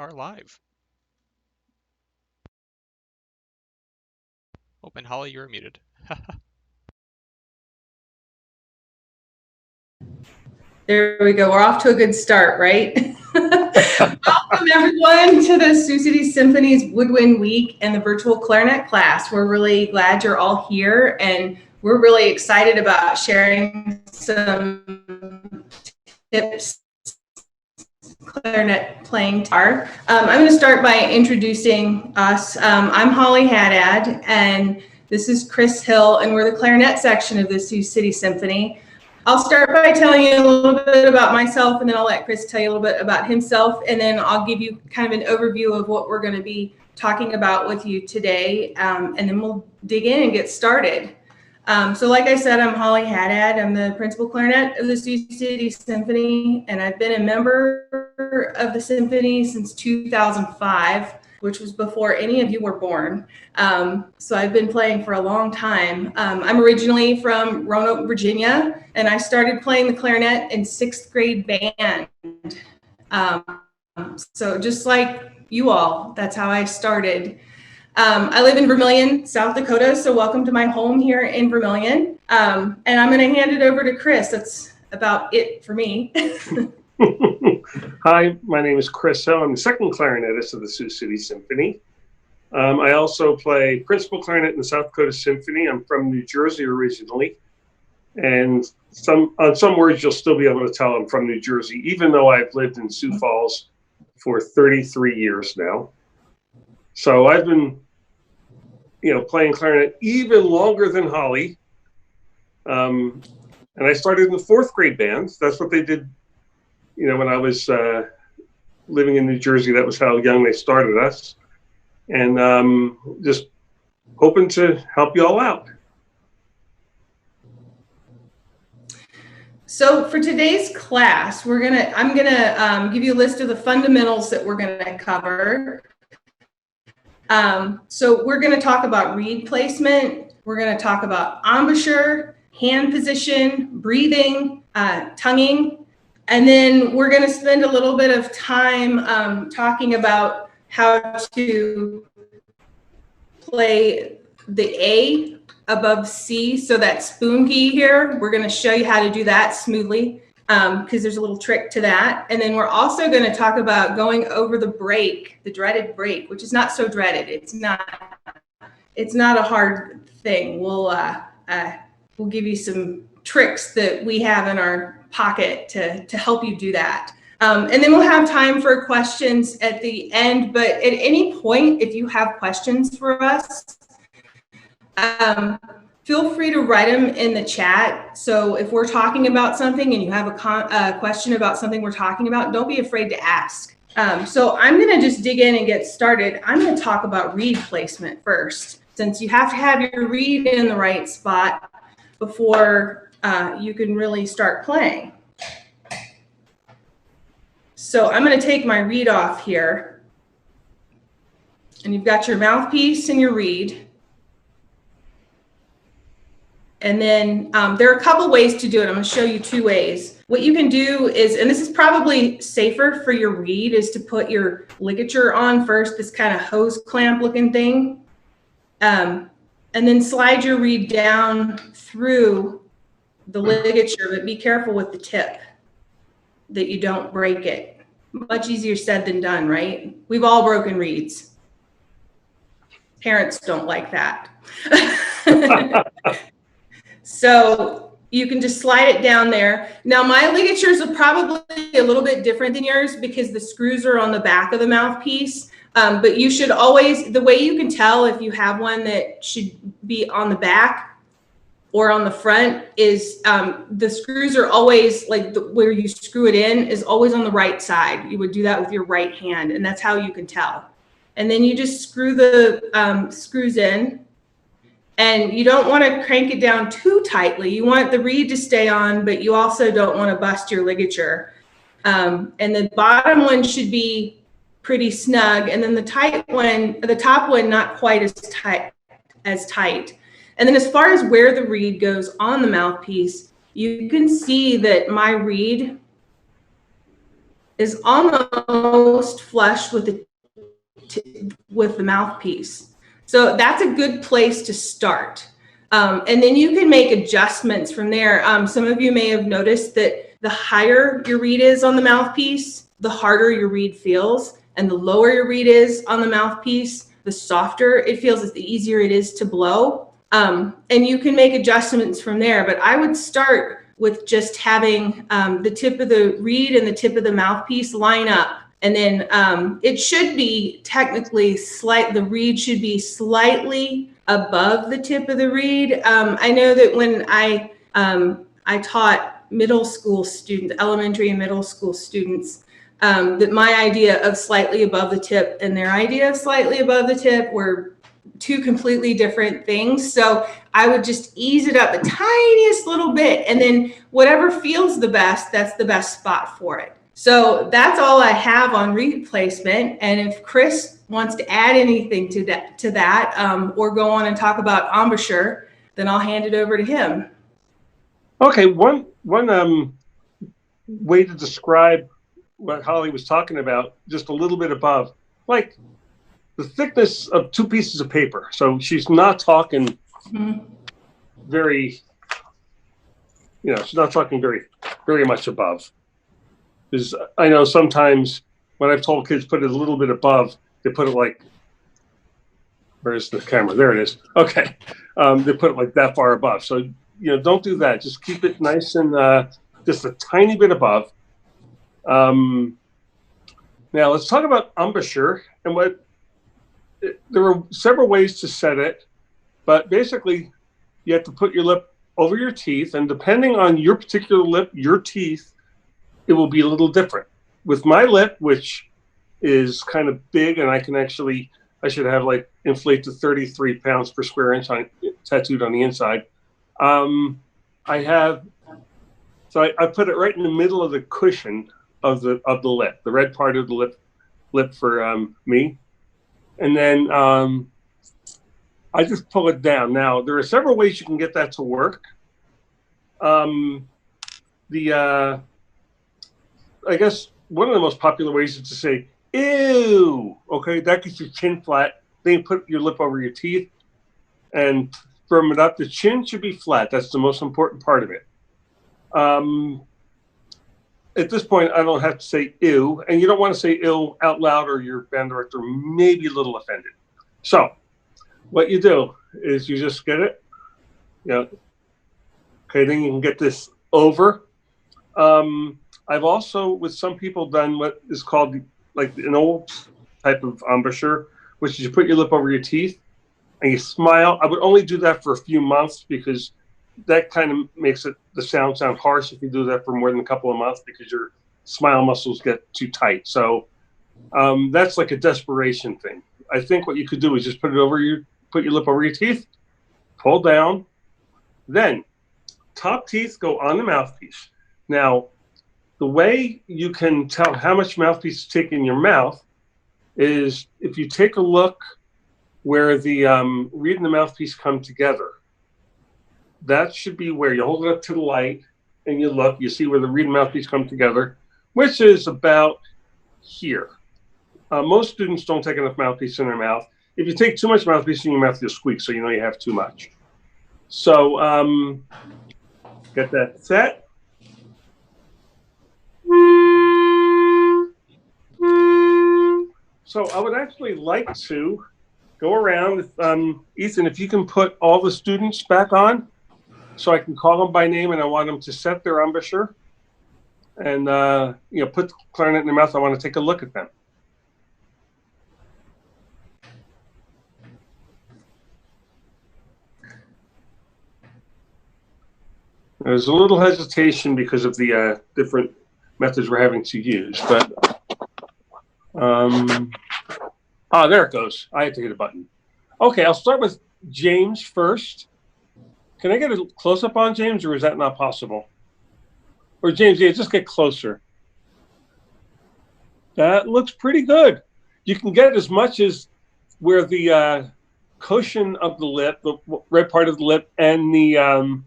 are live. Oh, and Holly, you're muted. There we go. We're off to a good start, right? Welcome everyone to the Sioux City Symphony's Woodwind Week and the virtual clarinet class. We're really glad you're all here, and we're really excited about sharing some tips clarinet playing guitar. I'm going to start by introducing us. I'm Holly Haddad, and this is Chris Hill, and we're the clarinet section of the Sioux City Symphony. I'll start by telling you a little bit about myself, and then I'll let Chris tell you a little bit about himself, and then I'll give you kind of an overview of what we're going to be talking about with you today, and then we'll dig in and get started. So like I said, I'm Holly Haddad. I'm the principal clarinet of the Sioux City Symphony, and I've been a member of the symphony since 2005, which was before any of you were born. So I've been playing for a long time. I'm originally from Roanoke, Virginia, and I started playing the clarinet in 6th grade band. So just like you all, that's how I started. I live in Vermillion, South Dakota, so welcome to my home here in Vermillion. And I'm going to hand it over to Chris. That's about it for me. Hi, my name is Chris Hill. I'm the second clarinetist of the Sioux City Symphony. I also play principal clarinet in the South Dakota Symphony. I'm from New Jersey originally. And on some words, you'll still be able to tell I'm from New Jersey, even though I've lived in Sioux Falls for 33 years now. So I've been, playing clarinet even longer than Holly. And I started in the 4th grade band. That's what they did, when I was living in New Jersey. That was how young they started us. And just hoping to help you all out. So for today's class, I'm gonna give you a list of the fundamentals that we're gonna cover. So we're gonna talk about reed placement. We're gonna talk about embouchure, hand position, breathing, tonguing, and then we're gonna spend a little bit of time talking about how to play the A above C, so that spoon key here, we're going to show you how to do that smoothly because there's a little trick to that. And then we're also going to talk about going over the break, the dreaded break, which is not so dreaded. It's not a hard thing. We'll give you some tricks that we have in our pocket to help you do that. And then we'll have time for questions at the end, but at any point, if you have questions for us, feel free to write them in the chat. So if we're talking about something and you have a question about something we're talking about, don't be afraid to ask. So I'm going to just dig in and get started. I'm going to talk about reed placement first, since you have to have your reed in the right spot before you can really start playing. So I'm going to take my reed off here. And you've got your mouthpiece and your reed. And then there are a couple ways to do it. I'm going to show you 2 ways. What you can do is, and this is probably safer for your reed, is to put your ligature on first, this kind of hose clamp looking thing. And then slide your reed down through the ligature, but be careful with the tip that you don't break it. Much easier said than done, right? We've all broken reeds. Parents don't like that. So you can just slide it down there. Now my ligatures are probably a little bit different than yours because the screws are on the back of the mouthpiece. But you should always, the way you can tell if you have one that should be on the back or on the front is the screws are always like where you screw it in is always on the right side. You would do that with your right hand, and that's how you can tell. And then you just screw the screws in. And you don't want to crank it down too tightly. You want the reed to stay on, but you also don't want to bust your ligature. And the bottom one should be pretty snug. And then the top one, not quite as tight. And then as far as where the reed goes on the mouthpiece, you can see that my reed is almost flush with the mouthpiece. So that's a good place to start. And then you can make adjustments from there. Some of you may have noticed that the higher your reed is on the mouthpiece, the harder your reed feels. And the lower your reed is on the mouthpiece, the softer it feels, the easier it is to blow. And you can make adjustments from there. But I would start with just having the tip of the reed and the tip of the mouthpiece line up. And then it should be technically the reed should be slightly above the tip of the reed. I know that when I taught middle school students, elementary and middle school students, that my idea of slightly above the tip and their idea of slightly above the tip were two completely different things. So I would just ease it up the tiniest little bit, and then whatever feels the best, that's the best spot for it. So that's all I have on reed placement. And if Chris wants to add anything to that, or go on and talk about embouchure, then I'll hand it over to him. Okay, one way to describe what Holly was talking about, just a little bit above, like the thickness of 2 pieces of paper. So she's not talking very, she's not talking very much above. Because I know sometimes when I've told kids put it a little bit above, they put it like, where's the camera? There it is. Okay. They put it like that far above. So, don't do that. Just keep it nice and just a tiny bit above. Now let's talk about embouchure. And there are several ways to set it, but basically you have to put your lip over your teeth, and depending on your particular lip, your teeth, it will be a little different. With my lip, which is kind of big, and I should have like inflate to 33 pounds per square inch tattooed on the inside. I put it right in the middle of the cushion of the lip, the red part of the lip for me. And then I just pull it down. Now, there are several ways you can get that to work. I guess one of the most popular ways is to say, ew, okay, that gets your chin flat. Then you put your lip over your teeth and firm it up. The chin should be flat. That's the most important part of it. At this point, I don't have to say ew, and you don't want to say ew out loud or your band director may be a little offended. So what you do is you just get it, okay, then you can get this over. I've also, with some people, done what is called like an old type of embouchure, which is you put your lip over your teeth and you smile. I would only do that for a few months because that kind of makes the sound harsh if you do that for more than a couple of months because your smile muscles get too tight. So that's like a desperation thing. I think what you could do is just put your lip over your teeth, pull down, then top teeth go on the mouthpiece. Now, the way you can tell how much mouthpiece to take in your mouth is if you take a look where the reed and the mouthpiece come together. That should be where you hold it up to the light and you look, you see where the reed and mouthpiece come together, which is about here. Most students don't take enough mouthpiece in their mouth. If you take too much mouthpiece in your mouth, you'll squeak, so you know you have too much. So get that set. So I would actually like to go around. Ethan, if you can put all the students back on so I can call them by name, and I want them to set their embouchure and put the clarinet in their mouth. I want to take a look at them. There's a little hesitation because of the different methods we're having to use, but there it goes. I had to hit a button. Okay, I'll start with James first. Can I get a close-up on James, or is that not possible? Or James, yeah, just get closer. That looks pretty good. You can get as much as where the cushion of the lip, the red part of the lip, and the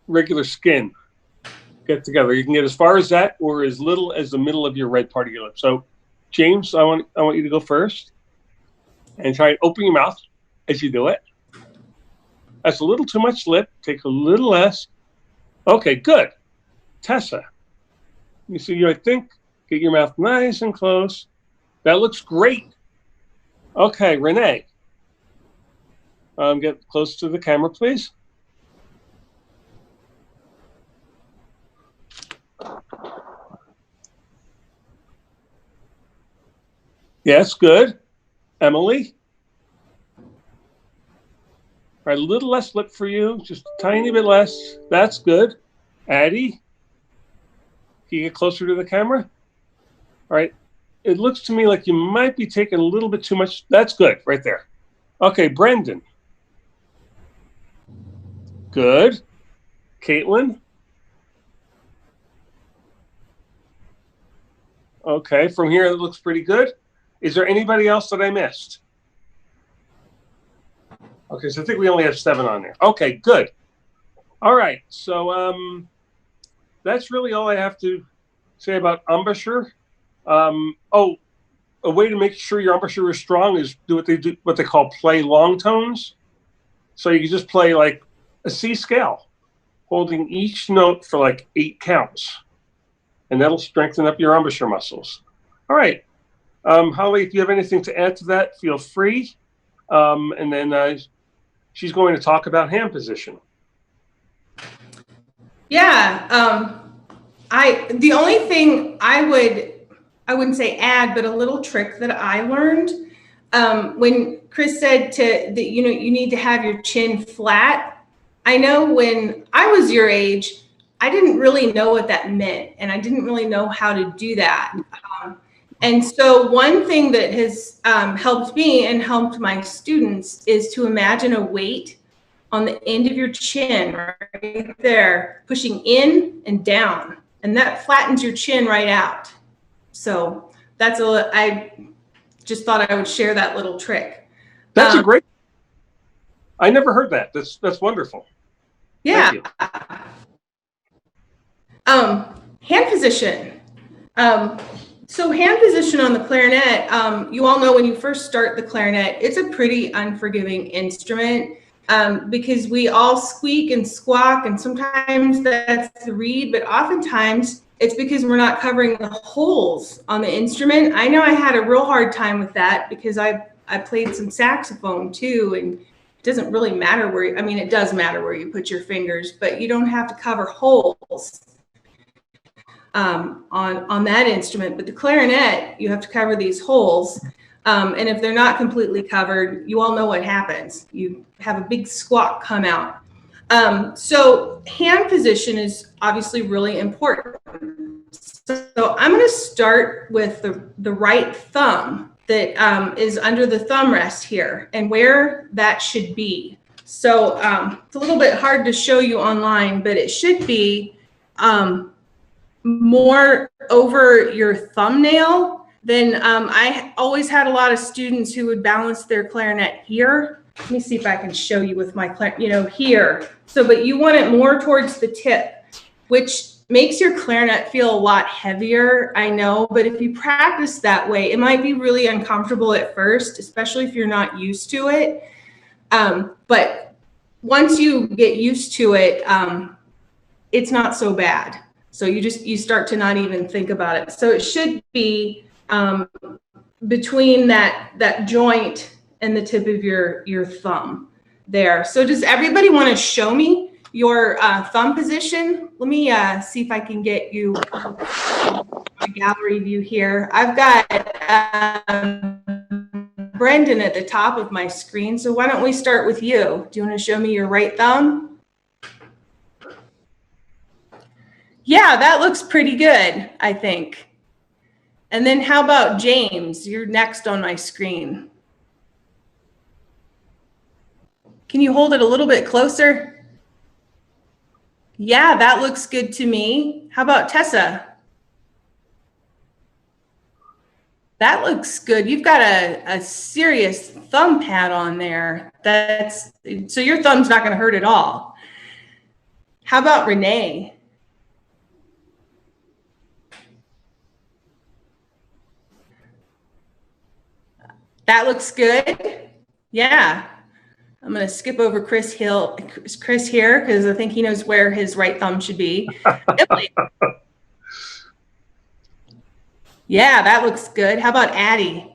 regular skin get together. You can get as far as that or as little as the middle of your right part of your lip. So, James, I want you to go first and try and open your mouth as you do it. That's a little too much lip. Take a little less. Okay, good. Tessa, you see, I think, get your mouth nice and close. That looks great. Okay, Renee. Get close to the camera, please. Yes, good. Emily. All right, a little less lip for you, just a tiny bit less. That's good. Addie, can you get closer to the camera? All right, it looks to me like you might be taking a little bit too much. That's good, right there. Okay, Brendan. Good. Caitlin. Okay, from here it looks pretty good. Is there anybody else that I missed? Okay, so I think we only have 7 on there. Okay, good. All right, so that's really all I have to say about embouchure. Oh, a way to make sure your embouchure is strong is do what they call play long tones. So you can just play like a C scale, holding each note for like 8 counts, and that'll strengthen up your embouchure muscles. All right, Holly, if you have anything to add to that, feel free. And then she's going to talk about hand position. Yeah, the only thing I wouldn't say add, but a little trick that I learned when Chris said that you need to have your chin flat. I know when I was your age, I didn't really know what that meant, and I didn't really know how to do that. And so one thing that has helped me and helped my students is to imagine a weight on the end of your chin right there, pushing in and down, and that flattens your chin right out. So I just thought I would share that little trick. That's a great. I never heard that. That's wonderful. Yeah. Hand position. So hand position on the clarinet, you all know when you first start the clarinet, it's a pretty unforgiving instrument because we all squeak and squawk, and sometimes that's the reed, but oftentimes it's because we're not covering the holes on the instrument. I know I had a real hard time with that because I played some saxophone too, and it doesn't really matter it does matter where you put your fingers, but you don't have to cover holes on that instrument. But the clarinet, you have to cover these holes. And if they're not completely covered, you all know what happens. You have a big squawk come out. So hand position is obviously really important. So I'm going to start with the right thumb that is under the thumb rest here and where that should be. So it's a little bit hard to show you online, but it should be more over your thumbnail. Then I always had a lot of students who would balance their clarinet here. Let me see if I can show you with my clarinet, here. So, but you want it more towards the tip, which makes your clarinet feel a lot heavier, I know, but if you practice that way, it might be really uncomfortable at first, especially if you're not used to it. But once you get used to it, it's not so bad. So you start to not even think about it. So it should be between that joint and the tip of your thumb there. So does everybody want to show me your thumb position? Let me see if I can get you my gallery view here. I've got Brendan at the top of my screen. So why don't we start with you? Do you want to show me your right thumb? Yeah, that looks pretty good, I think. And then how about James? You're next on my screen. Can you hold it a little bit closer? Yeah, that looks good to me. How about Tessa? That looks good. You've got a serious thumb pad on there. So your thumb's not going to hurt at all. How about Renee? That looks good. Yeah. I'm going to skip over Chris here, because I think he knows where his right thumb should be. Emily. Yeah, that looks good. How about Addie?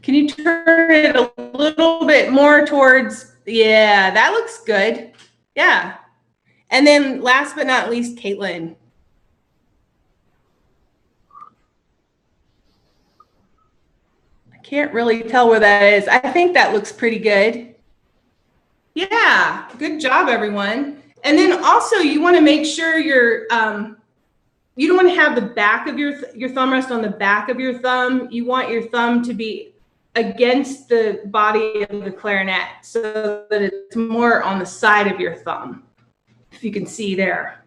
Can you turn it a little bit more towards, yeah, that looks good. Yeah. And then last but not least, Caitlin. I can't really tell where that is. I think that looks pretty good. Yeah, good job, everyone. And then also you want to make sure you don't want to have the back of your thumb rest on the back of your thumb. You want your thumb to be against the body of the clarinet so that it's more on the side of your thumb, if you can see there.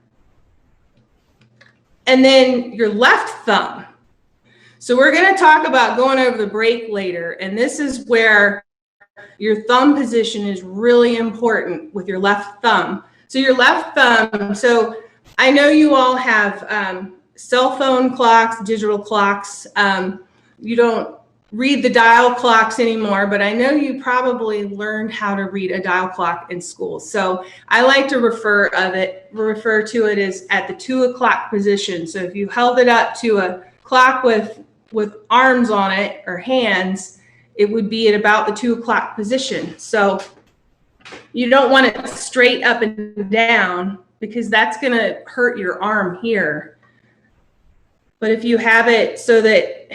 And then your left thumb. So we're going to talk about going over the break later, and this is where your thumb position is really important with your left thumb. So your left thumb, so I know you all have cell phone clocks, digital clocks. You don't read the dial clocks anymore, but I know you probably learned how to read a dial clock in school. So I like to refer to it as at the 2 o'clock position. So if you held it up to a clock with arms on it or hands, it would be at about the 2 o'clock position. So you don't want it straight up and down because that's going to hurt your arm here. But if you have it so that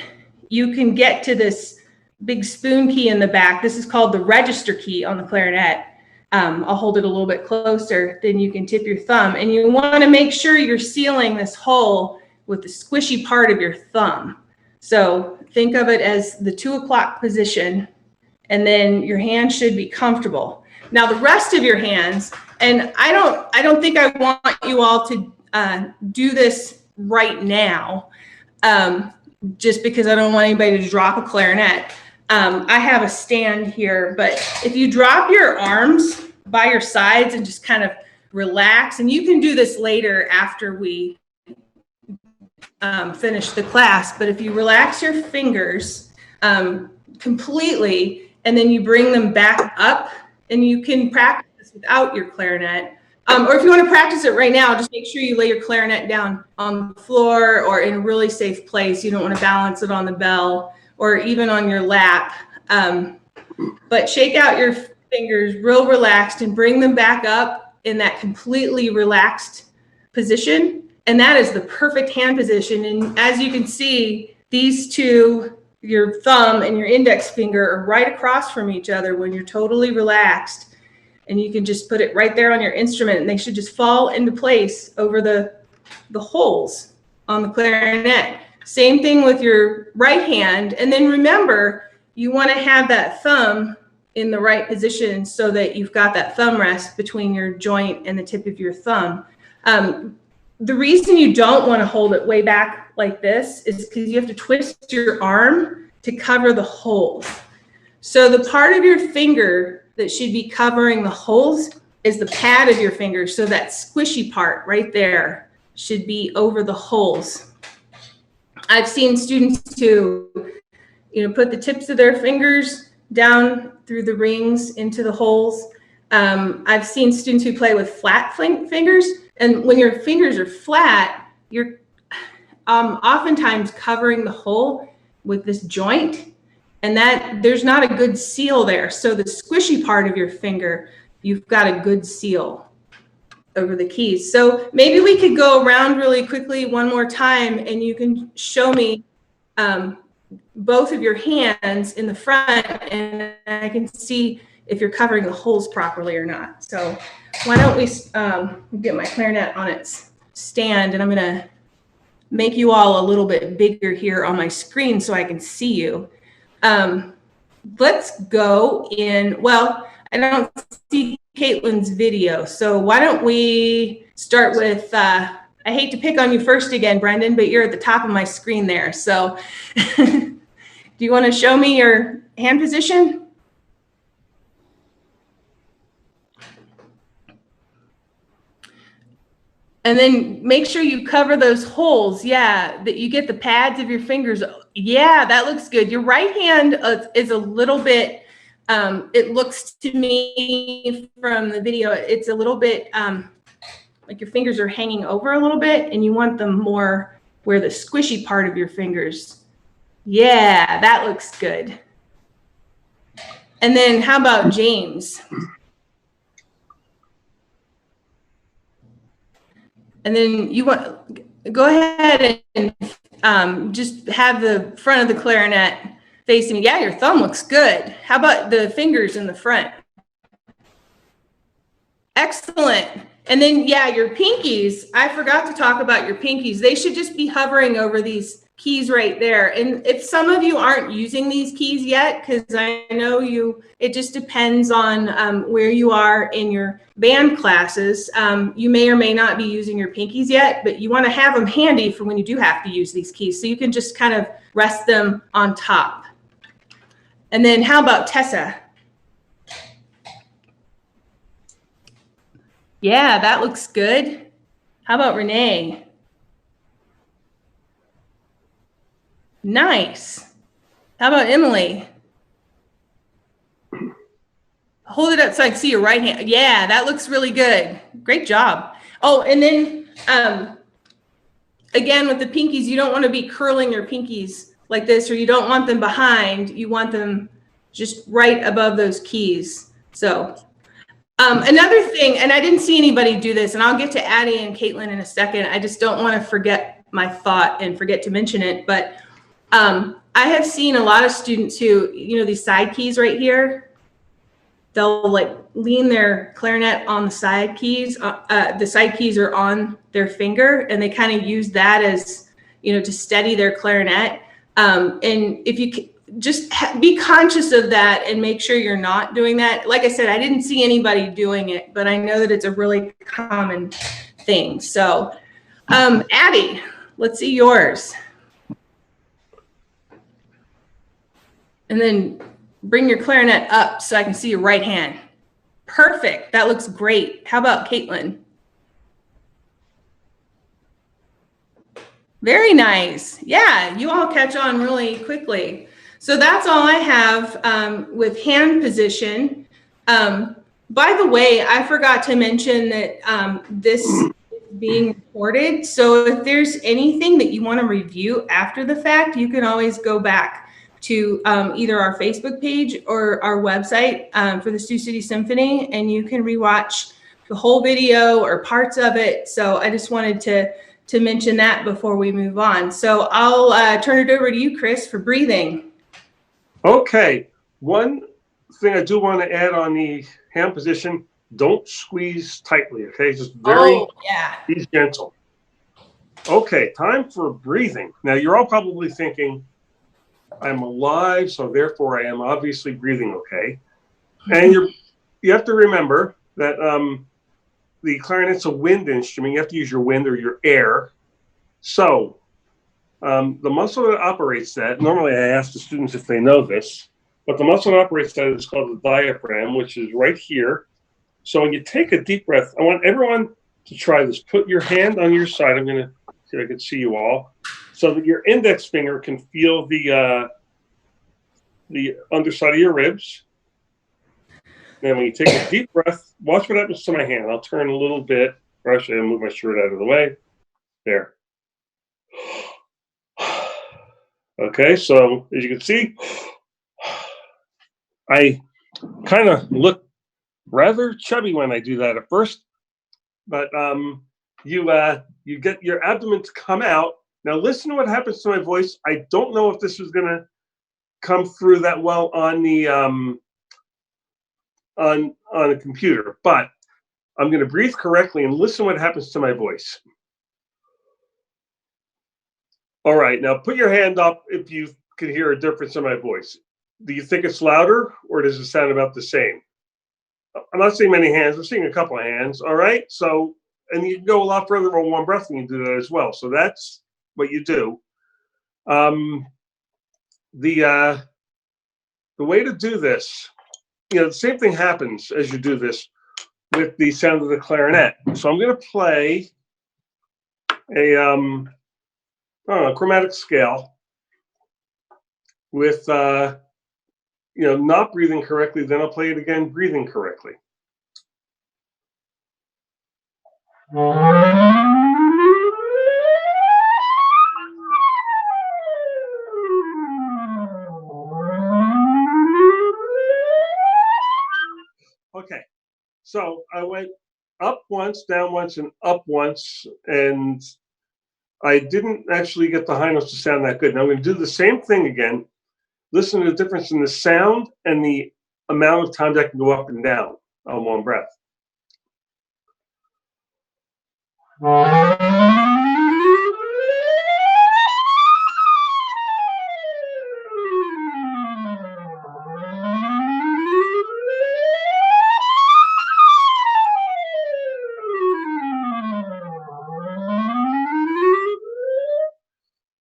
you can get to this big spoon key in the back, this is called the register key on the clarinet. I'll hold it a little bit closer, then you can tip your thumb. And you want to make sure you're sealing this hole with the squishy part of your thumb. So think of it as the 2 o'clock position, and then your hand should be comfortable. Now the rest of your hands, and I don't think I want you all to do this right now, just because I don't want anybody to drop a clarinet. I have a stand here, but if you drop your arms by your sides and just kind of relax, and you can do this later after we finish the class, but if you relax your fingers completely, and then you bring them back up, and you can practice without your clarinet. Or if you want to practice it right now, just make sure you lay your clarinet down on the floor or in a really safe place. You don't want to balance it on the bell or even on your lap. But shake out your fingers real relaxed and bring them back up in that completely relaxed position. And that is the perfect hand position. And as you can see, these two, your thumb and your index finger, are right across from each other when you're totally relaxed. And you can just put it right there on your instrument, and they should just fall into place over the holes on the clarinet. Same thing with your right hand. And then remember, you want to have that thumb in the right position so that you've got that thumb rest between your joint and the tip of your thumb. The reason you don't want to hold it way back like this is because you have to twist your arm to cover the holes. So the part of your finger that should be covering the holes is the pad of your finger. So that squishy part right there should be over the holes. I've seen students who, put the tips of their fingers down through the rings into the holes. I've seen students who play with flat fingers, and when your fingers are flat, you're oftentimes covering the hole with this joint, and that there's not a good seal there. So the squishy part of your finger, you've got a good seal over the keys. So maybe we could go around really quickly one more time, and you can show me both of your hands in the front, and I can see if you're covering the holes properly or not. So why don't we get my clarinet on its stand, and I'm going to make you all a little bit bigger here on my screen so I can see you. Let's go in, well, I don't see Caitlin's video, so why don't we start with, I hate to pick on you first again, Brendan, but you're at the top of my screen there. So do you want to show me your hand position? And then make sure you cover those holes. Yeah, that you get the pads of your fingers. Yeah, that looks good. Your right hand is a little bit, it looks to me from the video, it's a little bit like your fingers are hanging over a little bit, and you want them more where the squishy part of your fingers. Yeah, that looks good. And then how about James? And then you want, go ahead and just have the front of the clarinet facing me. Yeah, your thumb looks good. How about the fingers in the front? Excellent. And then, yeah, your pinkies. I forgot to talk about your pinkies. They should just be hovering over these keys right there. And if some of you aren't using these keys yet, because I know it just depends on where you are in your band classes. You may or may not be using your pinkies yet, but you want to have them handy for when you do have to use these keys. So you can just kind of rest them on top. And then how about Tessa? Yeah, that looks good. How about Renee? Nice. How about Emily? Hold it up so I can see your right hand. Yeah, that looks really good. Great job. Oh, and then again, with the pinkies, you don't want to be curling your pinkies like this, or you don't want them behind. You want them just right above those keys. So another thing, and I didn't see anybody do this, and I'll get to Addie and Caitlin in a second. I just don't want to forget my thought and forget to mention it. But I have seen a lot of students who, these side keys right here, they'll like lean their clarinet on the side keys. The side keys are on their finger, and they kind of use that as, to steady their clarinet. And if you just be conscious of that and make sure you're not doing that. Like I said, I didn't see anybody doing it, but I know that it's a really common thing. So, Addie, let's see yours. And then bring your clarinet up so I can see your right hand. Perfect. That looks great. How about Caitlin? Very nice. Yeah, you all catch on really quickly. So that's all I have with hand position. By the way, I forgot to mention that this is being recorded. So if there's anything that you want to review after the fact, you can always go back to either our Facebook page or our website for the Sioux City Symphony, and you can rewatch the whole video or parts of it. So I just wanted to mention that before we move on. So I'll turn it over to you, Chris, for breathing. Okay. One thing I do want to add on the hand position, don't squeeze tightly, okay? Just be gentle. Okay, time for breathing. Now, you're all probably thinking, I'm alive, so therefore I am obviously breathing okay. And you have to remember that the clarinet's a wind instrument. You have to use your wind or your air. So the muscle that operates that, normally I ask the students if they know this, but the muscle that operates that is called the diaphragm, which is right here. So when you take a deep breath, I want everyone to try this. Put your hand on your side. I'm going to see if I can see you all, so that your index finger can feel the underside of your ribs. Then when you take a deep breath, watch what happens to my hand. I'll turn a little bit, or actually I'll move my shirt out of the way. There. Okay, so as you can see, I kind of look rather chubby when I do that at first, but you get your abdomen to come out. Now listen to what happens to my voice. I don't know if this is going to come through that well on the on a computer, but I'm going to breathe correctly and listen what happens to my voice. All right, now put your hand up if you can hear a difference in my voice. Do you think it's louder, or does it sound about the same? I'm not seeing many hands. I'm seeing a couple of hands. All right, so, and you can go a lot further on one breath and you do that as well. So that's what you do. The way to do this, the same thing happens as you do this with the sound of the clarinet. So I'm going to play a I don't know, chromatic scale with not breathing correctly. Then I'll play it again, breathing correctly. Okay, so I went up once, down once, and up once, and I didn't actually get the high notes to sound that good. Now I'm going to do the same thing again. Listen to the difference in the sound and the amount of times I can go up and down on one breath.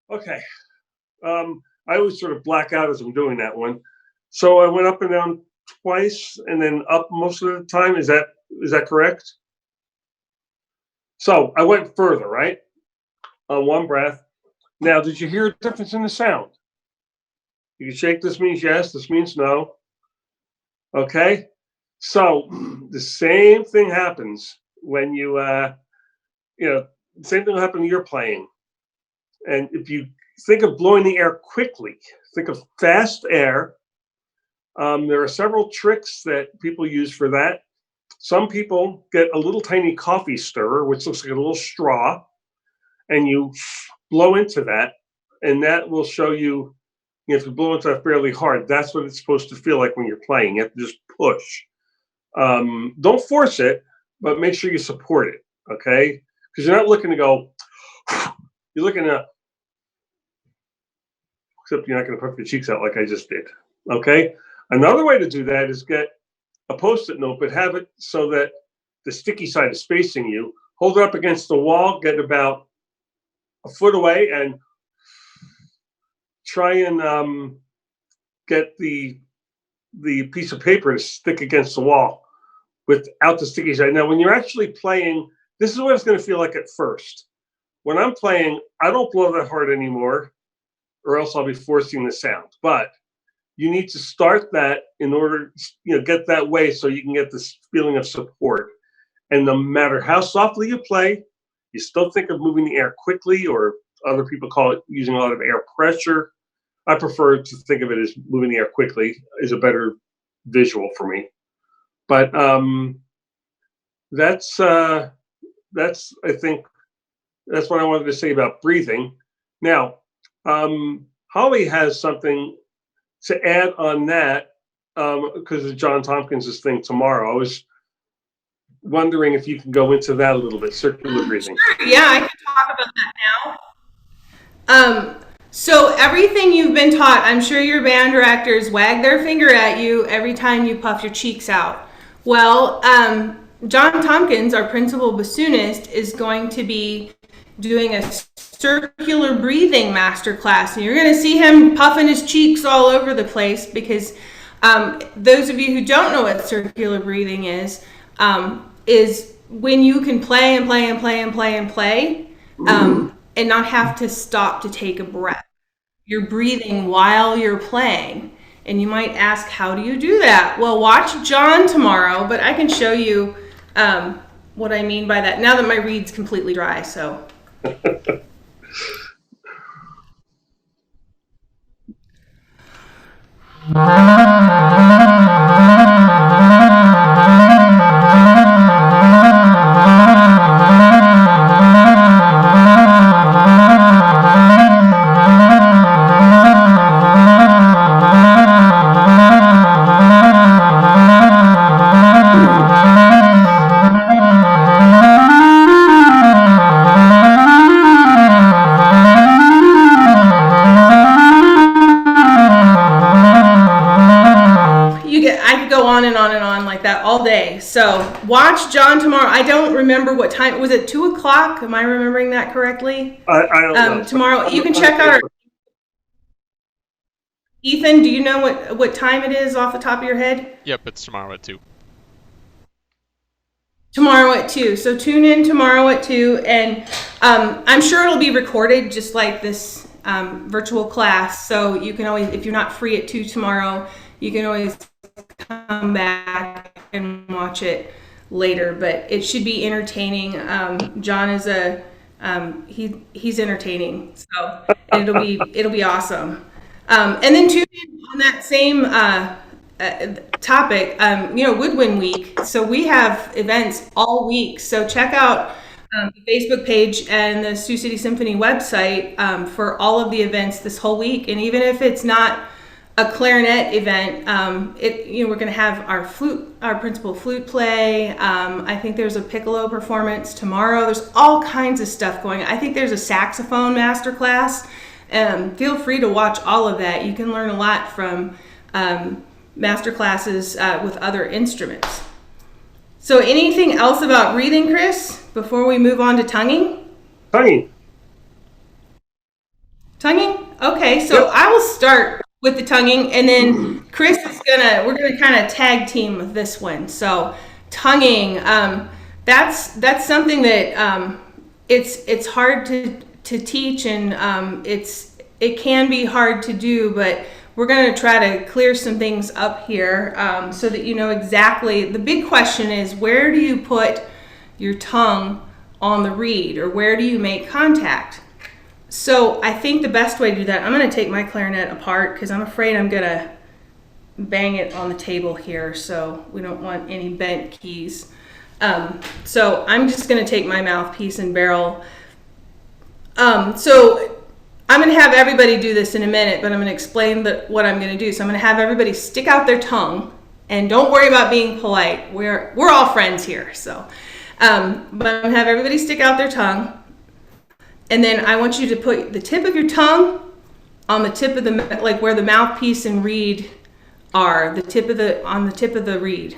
Okay. I always sort of black out as I'm doing that one. So I went up and down twice and then up most of the time. Is that correct? So I went further, right? On one breath. Now, did you hear a difference in the sound? You can shake. This means yes. This means no. Okay. So the same thing happens when you, the same thing will happen when you're playing. And if you think of blowing the air quickly, think of fast air. There are several tricks that people use for that. Some people get a little tiny coffee stirrer, which looks like a little straw, and you blow into that, and that will show you, if you blow into that fairly hard, that's what it's supposed to feel like when you're playing. You have to just push. Don't force it, but make sure you support it, okay? Because you're not looking to go, you're looking to, except you're not going to puff your cheeks out like I just did, okay? Another way to do that is get a Post-it note, but have it so that the sticky side is facing you. Hold it up against the wall, get about a foot away, and try and get the piece of paper to stick against the wall without the sticky side. Now, when you're actually playing, this is what it's going to feel like at first. When I'm playing, I don't blow that hard anymore, or else I'll be forcing the sound. But you need to start that in order, get that way so you can get this feeling of support. And no matter how softly you play, you still think of moving the air quickly, or other people call it using a lot of air pressure. I prefer to think of it as moving the air quickly is a better visual for me. But that's I think that's what I wanted to say about breathing. Now, Holly has something to add on that because of John Tompkins' thing tomorrow. I was wondering if you can go into that a little bit, circular breathing. Sure. Yeah, I can talk about that now. So everything you've been taught, I'm sure your band directors wag their finger at you every time you puff your cheeks out. Well, John Tompkins, our principal bassoonist, is going to be doing a circular breathing masterclass, and you're going to see him puffing his cheeks all over the place because those of you who don't know what circular breathing is when you can play and play and play and play and play and not have to stop to take a breath. You're breathing while you're playing. And you might ask, how do you do that? Well, watch John tomorrow, but I can show you what I mean by that now that my reed's completely dry. So. All day. So watch John tomorrow. I don't remember what time. Was it 2 o'clock? Am I remembering that correctly? I don't know. Tomorrow, you can check out our. Ethan, do you know what time it is off the top of your head? Yep, it's tomorrow at 2. Tomorrow at 2. So tune in tomorrow at 2. And I'm sure it'll be recorded just like this virtual class. So you can always, if you're not free at 2 tomorrow, you can always come back and watch it later. But it should be entertaining. John is he's entertaining. So it'll be awesome. And then tune in on that same topic, Woodwind Week. So we have events all week. So check out the Facebook page and the Sioux City Symphony website for all of the events this whole week. And even if it's not a clarinet event, we're going to have our principal flute play. I think there's a piccolo performance tomorrow. There's all kinds of stuff going on. I think there's a saxophone masterclass. Feel free to watch all of that. You can learn a lot from master classes with other instruments. So anything else about breathing, Chris, before we move on to tonguing? Tonguing. Okay, so yep. I will start with the tonguing, and then Chris we're gonna kind of tag team this one. So tonguing, that's something that it's hard to teach, and it can be hard to do, but we're going to try to clear some things up here so that you know exactly. The big question is, where do you put your tongue on the reed, or where do you make contact? So I think the best way to do that, I'm going to take my clarinet apart because I'm afraid I'm going to bang it on the table here, so we don't want any bent keys. So I'm just going to take my mouthpiece and barrel. So I'm going to have everybody do this in a minute, but I'm going to explain what I'm going to do. So I'm going to have everybody stick out their tongue, and don't worry about being polite. We're all friends here. So, but I'm going to have everybody stick out their tongue, and then I want you to put the tip of your tongue on the tip of like where the mouthpiece and reed are, on the tip of the reed.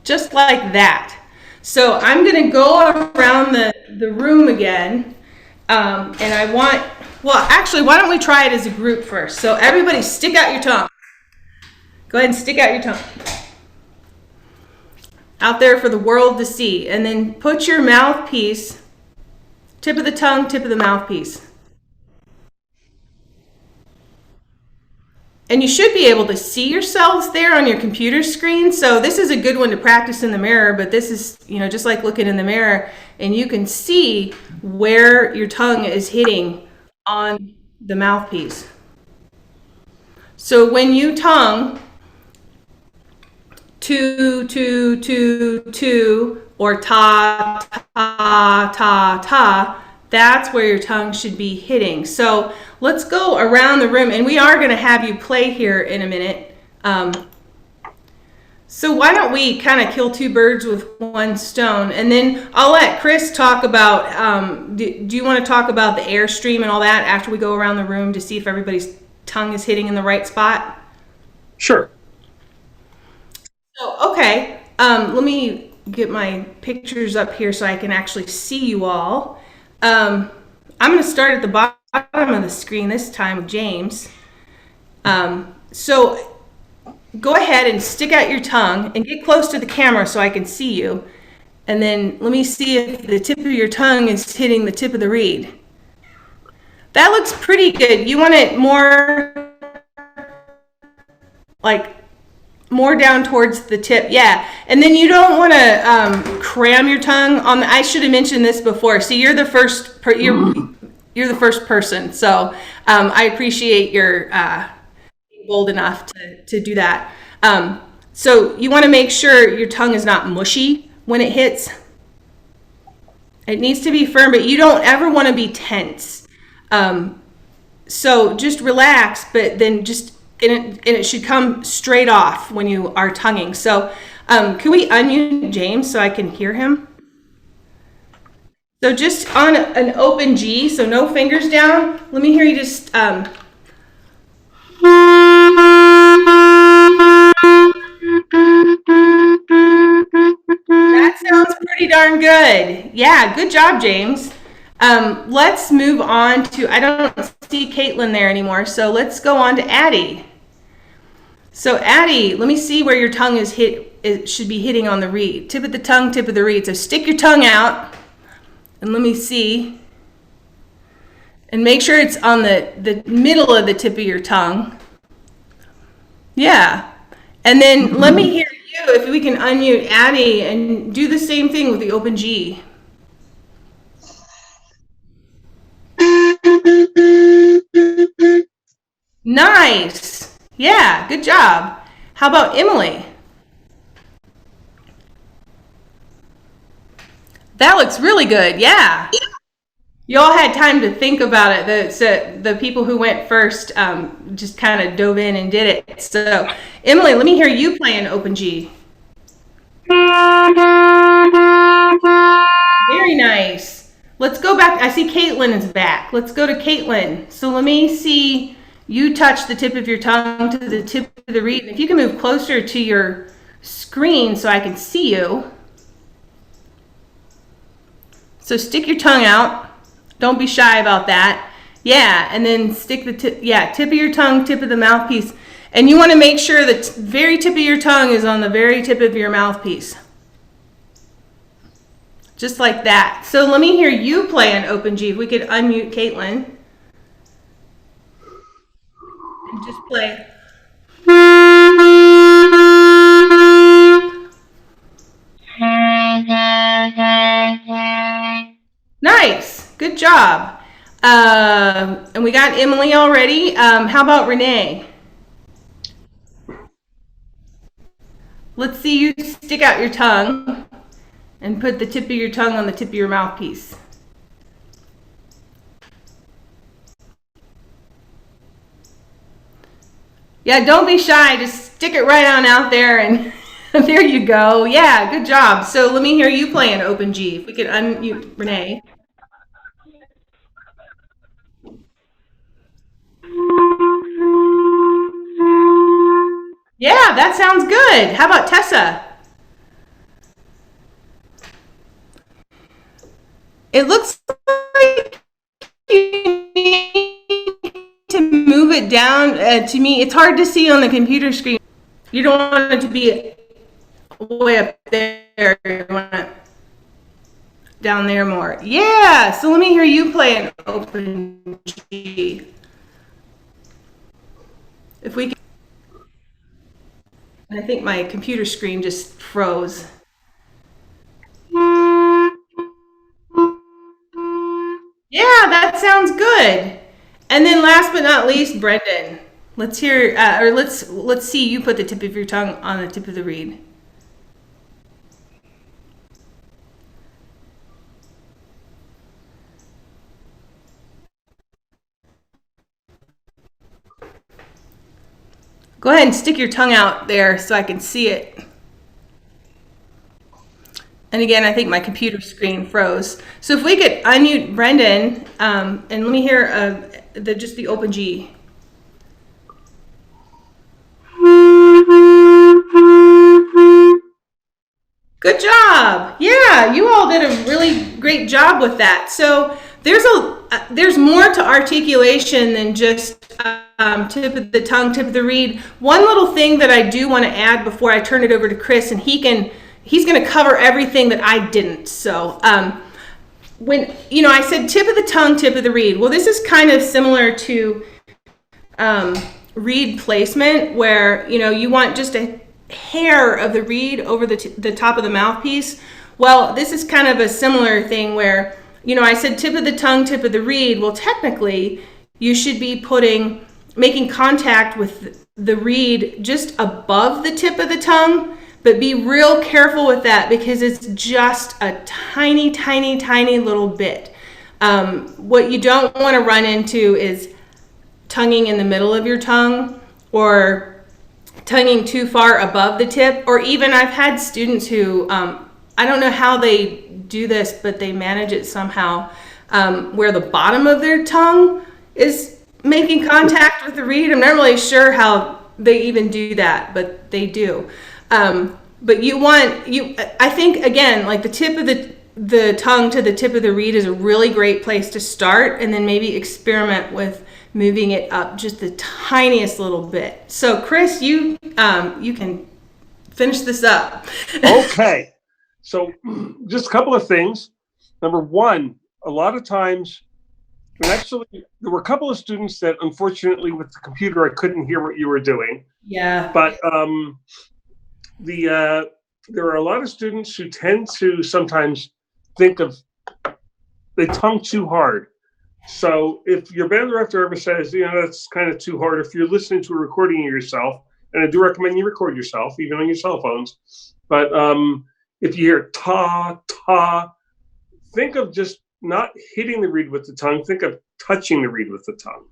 Just like that. So I'm going to go around the room again, and actually, why don't we try it as a group first? So everybody stick out your tongue. Go ahead and stick out your tongue. Out there for the world to see. And then put your mouthpiece, tip of the tongue, tip of the mouthpiece. And you should be able to see yourselves there on your computer screen. So this is a good one to practice in the mirror, but this is, just like looking in the mirror, and you can see where your tongue is hitting on the mouthpiece. So when you tongue two, two, two, two, or ta, ta, ta, ta, that's where your tongue should be hitting. So let's go around the room, and we are going to have you play here in a minute. So why don't we kind of kill two birds with one stone, and then I'll let Chris talk about, do you want to talk about the airstream and all that after we go around the room to see if everybody's tongue is hitting in the right spot? Sure. So, okay, let me get my pictures up here so I can actually see you all. I'm going to start at the bottom of the screen this time with James. So go ahead and stick out your tongue and get close to the camera so I can see you. And then let me see if the tip of your tongue is hitting the tip of the reed. That looks pretty good. You want it more down towards the tip, yeah. And then you don't want to cram your tongue on. I should have mentioned this before. See, you're the first. You're the first person, so I appreciate your being bold enough to do that. So you want to make sure your tongue is not mushy when it hits. It needs to be firm, but you don't ever want to be tense. So just relax, but then and it should come straight off when you are tonguing. So can we unmute James so I can hear him? So just on an open G, so no fingers down. Let me hear you just... That sounds pretty darn good. Yeah, good job, James. Let's move on to... I don't see Caitlin there anymore, so let's go on to Addie. So Addie, let me see where your tongue is hit. It should be hitting on the reed. Tip of the tongue, tip of the reed. So stick your tongue out and let me see. And make sure it's on the middle of the tip of your tongue. Yeah. And then let me hear you, if we can unmute Addie and do the same thing with the open G. Nice. Yeah, good job. How about Emily? That looks really good. Yeah. You all had time to think about it. The people who went first just kind of dove in and did it. So, Emily, let me hear you play an open G. Very nice. Let's go back. I see Caitlin is back. Let's go to Caitlin. So let me see you touch the tip of your tongue to the tip of the reed. If you can move closer to your screen so I can see you. So stick your tongue out. Don't be shy about that. Yeah, and then stick the tip, tip of your tongue, tip of the mouthpiece. And you want to make sure the very tip of your tongue is on the very tip of your mouthpiece. Just like that. So let me hear you play an open G. If we could unmute Caitlin. And just play. Nice. Good job. And we got Emily already. How about Renee? Let's see you stick out your tongue and put the tip of your tongue on the tip of your mouthpiece. Yeah, don't be shy. Just stick it right on out there and there you go. Yeah, good job. So let me hear you play an open G. If we could unmute Renee. Yeah, that sounds good. How about Tessa? It looks like you need to move it down. To me, it's hard to see on the computer screen. You don't want it to be way up there. You want it down there more. Yeah, so let me hear you play an open G. If we can. I think my computer screen just froze. Yeah, that sounds good. And then last but not least, Brendan. Let's hear, let's see you put the tip of your tongue on the tip of the reed. Go ahead and stick your tongue out there so I can see it. And again, I think my computer screen froze. So if we could unmute Brendan, and let me hear just the open G. Good job. Yeah, you all did a really great job with that. So there's more to articulation than just tip of the tongue, tip of the reed. One little thing that I do want to add before I turn it over to Chris, and he's going to cover everything that I didn't. So when I said tip of the tongue, tip of the reed. Well, this is kind of similar to reed placement, where you want just a hair of the reed over the top of the mouthpiece. Well, this is kind of a similar thing where I said tip of the tongue, tip of the reed. Well, technically, you should be making contact with the reed just above the tip of the tongue, but be real careful with that because it's just a tiny, tiny, tiny little bit. What you don't want to run into is tonguing in the middle of your tongue or tonguing too far above the tip, or even I've had students who, I don't know how they do this, but they manage it somehow where the bottom of their tongue is making contact with the reed. I'm not really sure how they even do that, but they do. But I think again, like the tip of the tongue to the tip of the reed is a really great place to start, and then maybe experiment with moving it up just the tiniest little bit. So Chris, you can finish this up. Okay. So just a couple of things. Number one, a lot of times, and actually there were a couple of students that unfortunately with the computer, I couldn't hear what you were doing. Yeah. But there are a lot of students who tend to sometimes think of they tongue too hard. So if your band director ever says, that's kind of too hard, if you're listening to a recording of yourself, and I do recommend you record yourself, even on your cell phones, but if you hear ta, ta, think of just not hitting the reed with the tongue, think of touching the reed with the tongue.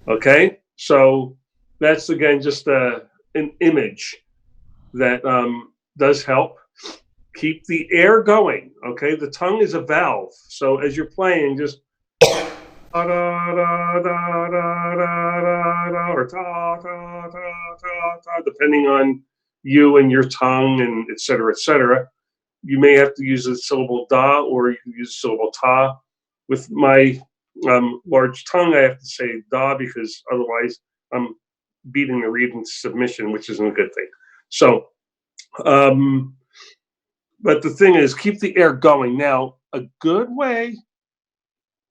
Okay? So that's, again, just an image that does help. Keep the air going, okay? The tongue is a valve. So as you're playing, just da da da da da da da, or ta ta ta ta ta, depending on you and your tongue, and et cetera, et cetera. You may have to use the syllable da, or you can use the syllable ta. With my large tongue, I have to say da, because otherwise I'm beating the reed into submission, which isn't a good thing. So, but the thing is, keep the air going. Now, a good way,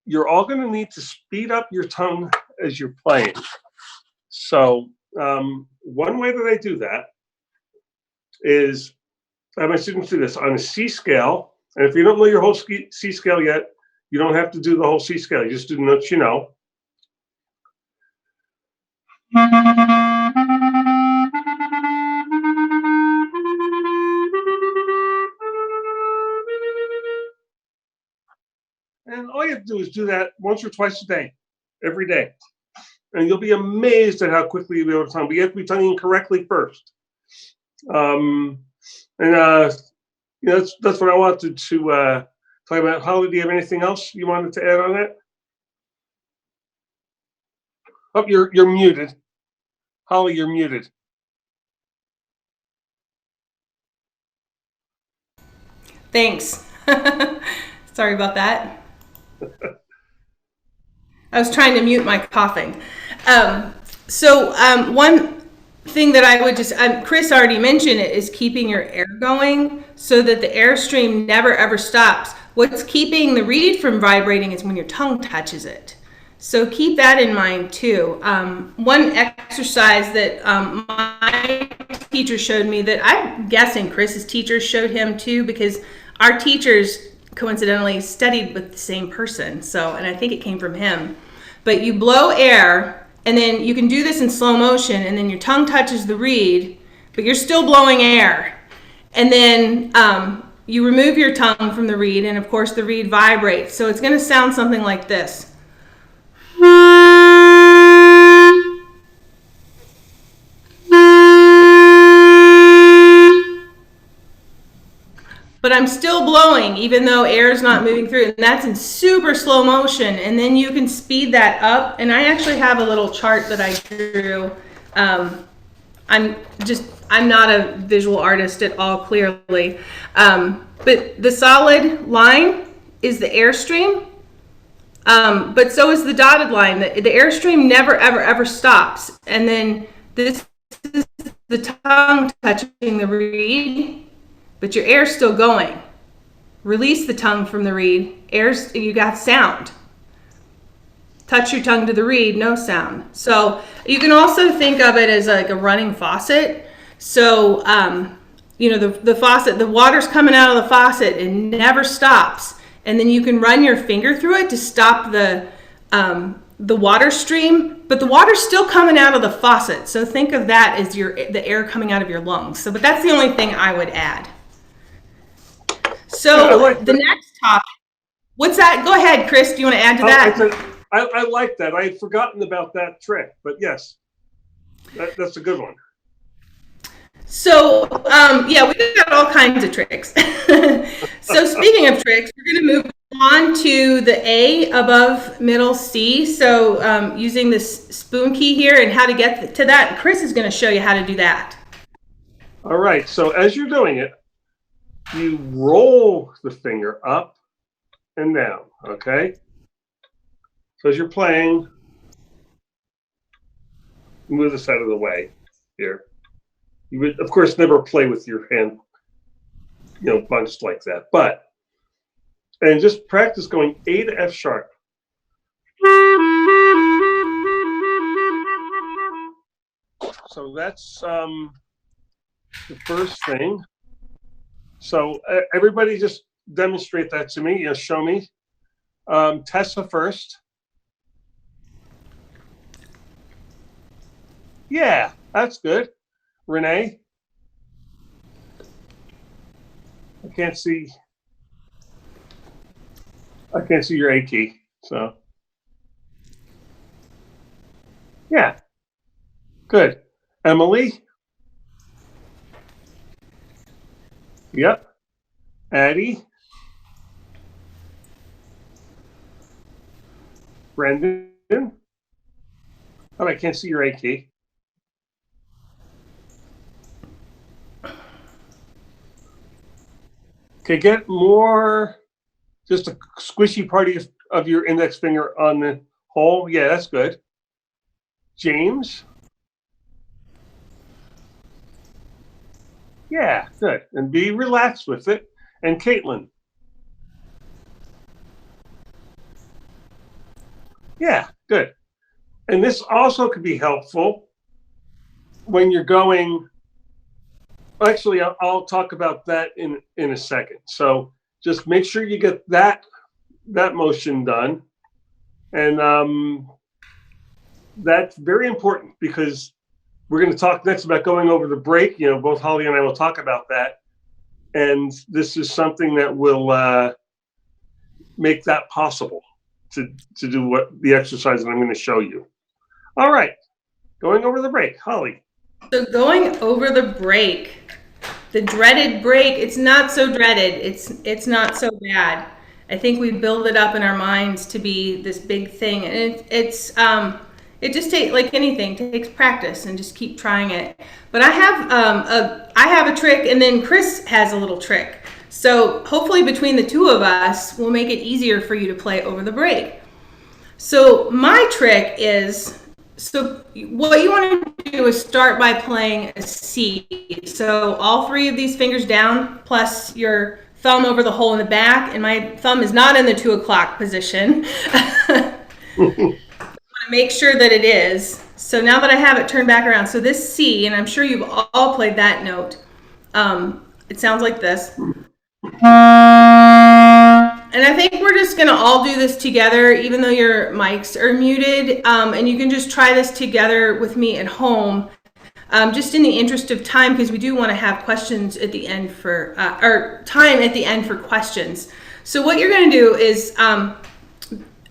you're all going to need to speed up your tongue as you're playing. So one way that I do that is, I have my students do this on a C scale. And if you don't know your whole C scale yet, you don't have to do the whole C scale. You just do the notes you know. And all you have to do is do that once or twice a day, every day. And you'll be amazed at how quickly you'll be able to tongue. But you have to be tonguing correctly first. That's what I wanted to talk about. Holly, do you have anything else you wanted to add on that? Oh, you're muted. Holly, you're muted. Thanks. Sorry about that. I was trying to mute my coughing. One thing that I would just, Chris already mentioned it, is keeping your air going so that the airstream never ever stops. What's keeping the reed from vibrating is when your tongue touches it. So keep that in mind too. One exercise that my teacher showed me, that I'm guessing Chris's teachers showed him too, because our teachers coincidentally studied with the same person. And I think it came from him. But you blow air, and then you can do this in slow motion, and then your tongue touches the reed, but you're still blowing air. And then you remove your tongue from the reed, and of course the reed vibrates. So it's going to sound something like this. But I'm still blowing, even though air is not moving through. And that's in super slow motion. And then you can speed that up. And I actually have a little chart that I drew. I'm not a visual artist at all, clearly. But the solid line is the airstream. But so is the dotted line. The airstream never, ever, ever stops. And then this is the tongue touching the reed. But your air's still going. Release the tongue from the reed. You got sound. Touch your tongue to the reed, no sound. So you can also think of it as like a running faucet. So, the faucet, the water's coming out of the faucet and never stops. And then you can run your finger through it to stop the water stream, but the water's still coming out of the faucet. So think of that as the air coming out of your lungs. But that's the only thing I would add. So the next topic, what's that? Go ahead, Chris. Do you want to add to that? I like that. I had forgotten about that trick, but yes, that's a good one. So, we got all kinds of tricks. So speaking of tricks, we're going to move on to the A above middle C. So using this spoon key here and how to get to that. Chris is going to show you how to do that. All right. So as you're doing it, you roll the finger up and down, okay? So as you're playing, move this out of the way here. You would, of course, never play with your hand, bunched like that. And just practice going A to F sharp. So that's the first thing. So everybody just demonstrate that to me. Show me. Tessa first. Yeah, that's good. Renee. I can't see your A key. So yeah, good. Emily. Yep. Addie. Brendan. Oh, I can't see your A key. Okay, get more, just a squishy part of your index finger on the hole. Yeah, that's good. James. Yeah, good. And be relaxed with it. And Caitlin. Yeah, good. And this also could be helpful when you're going. Actually, I'll talk about that in a second. So just make sure you get that motion done. And that's very important because we're going to talk next about going over the break. Both Holly and I will talk about that. And this is something that will make that possible to do the exercise that I'm going to show you. All right, going over the break. Holly. So going over the break, the dreaded break, it's not so dreaded. It's not so bad. I think we build it up in our minds to be this big thing. And it just takes, like anything, takes practice and just keep trying it. But I have a trick, and then Chris has a little trick. So hopefully between the two of us, we'll make it easier for you to play over the break. So my trick is, so what you want to do is start by playing a C. So all three of these fingers down, plus your thumb over the hole in the back, and my thumb is not in the 2 o'clock position. Make sure that it is. So now that I have it turned back around, so this C, and I'm sure you've all played that note. It sounds like this. And I think we're just going to all do this together, even though your mics are muted. And you can just try this together with me at home, just in the interest of time, because we do want to have questions at the end for, or time at the end for questions. So what you're going to do is,